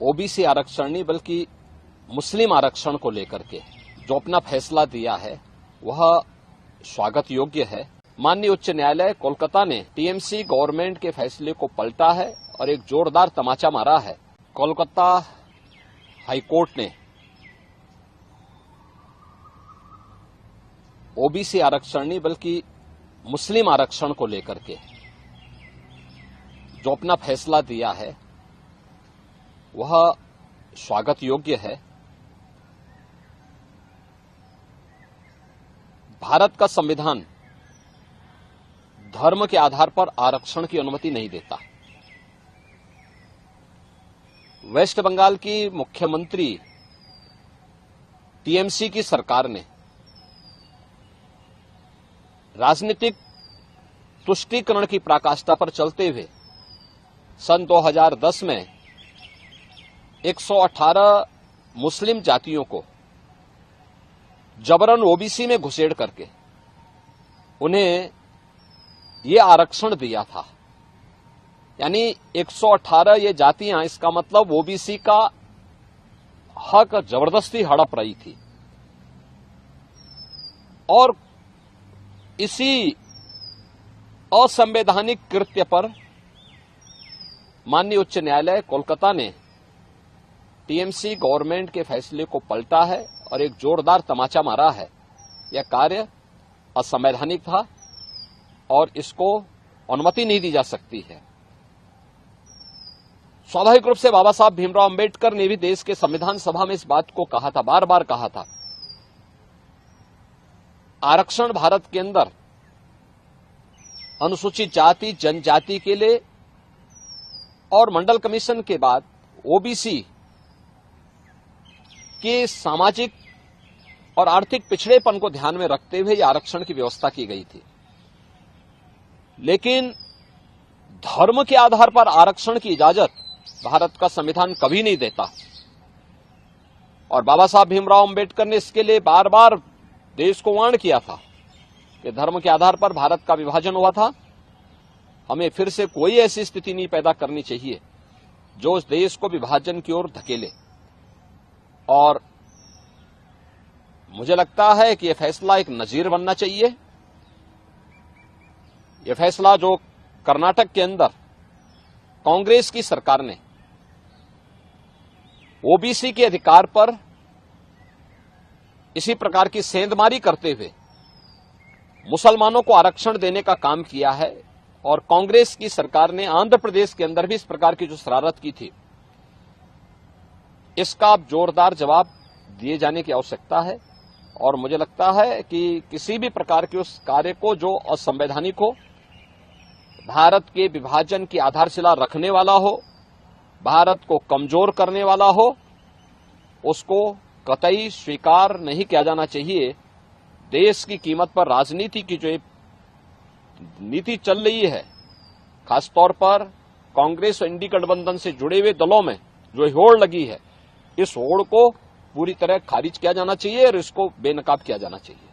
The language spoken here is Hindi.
ओबीसी आरक्षण नहीं बल्कि मुस्लिम आरक्षण को लेकर के जो अपना फैसला दिया है वह स्वागत योग्य है। माननीय उच्च न्यायालय कोलकाता ने टीएमसी गवर्नमेंट के फैसले को पलटा है और एक जोरदार तमाचा मारा है। कोलकाता हाईकोर्ट ने ओबीसी आरक्षण नहीं बल्कि मुस्लिम आरक्षण को लेकर के जो अपना फैसला दिया है वह स्वागत योग्य है। भारत का संविधान धर्म के आधार पर आरक्षण की अनुमति नहीं देता। वेस्ट बंगाल की मुख्यमंत्री टीएमसी की सरकार ने राजनीतिक तुष्टीकरण की पराकाष्ठा पर चलते हुए सन 2010 में 118 मुस्लिम जातियों को जबरन ओबीसी में घुसेड़ करके उन्हें ये आरक्षण दिया था। यानी 118 ये जातियां, इसका मतलब ओबीसी का हक जबरदस्ती हड़प रही थी। और इसी असंवैधानिक कृत्य पर माननीय उच्च न्यायालय कोलकाता ने टीएमसी गवर्नमेंट के फैसले को पलटा है और एक जोरदार तमाचा मारा है। यह कार्य असंवैधानिक था और इसको अनुमति नहीं दी जा सकती है। स्वाभाविक रूप से बाबा साहब भीमराव अंबेडकर ने भी देश के संविधान सभा में इस बात को कहा था, बार बार कहा था। आरक्षण भारत के अंदर अनुसूचित जाति जनजाति के लिए और मंडल कमीशन के बाद ओबीसी के सामाजिक और आर्थिक पिछड़ेपन को ध्यान में रखते हुए यह आरक्षण की व्यवस्था की गई थी। लेकिन धर्म के आधार पर आरक्षण की इजाजत भारत का संविधान कभी नहीं देता। और बाबा साहब भीमराव अंबेडकर ने इसके लिए बार बार देश को वार्न किया था कि धर्म के आधार पर भारत का विभाजन हुआ था। हमें फिर से कोई ऐसी स्थिति नहीं पैदा करनी चाहिए जो उस देश को विभाजन की ओर धकेले। और मुझे लगता है कि यह फैसला एक नजीर बनना चाहिए। यह फैसला जो कर्नाटक के अंदर कांग्रेस की सरकार ने ओबीसी के अधिकार पर इसी प्रकार की सेंधमारी करते हुए मुसलमानों को आरक्षण देने का काम किया है, और कांग्रेस की सरकार ने आंध्र प्रदेश के अंदर भी इस प्रकार की जो शरारत की थी, इसका जोरदार जवाब दिए जाने की आवश्यकता है। और मुझे लगता है कि किसी भी प्रकार के उस कार्य को जो असंवैधानिक हो, भारत के विभाजन की आधारशिला रखने वाला हो, भारत को कमजोर करने वाला हो, उसको कतई स्वीकार नहीं किया जाना चाहिए। देश की कीमत पर राजनीति की जो नीति चल रही है, खासतौर पर कांग्रेस और इंडी गठबंधन से जुड़े हुए दलों में जो होड़ लगी है, इस होड़ को पूरी तरह खारिज किया जाना चाहिए और इसको बेनकाब किया जाना चाहिए।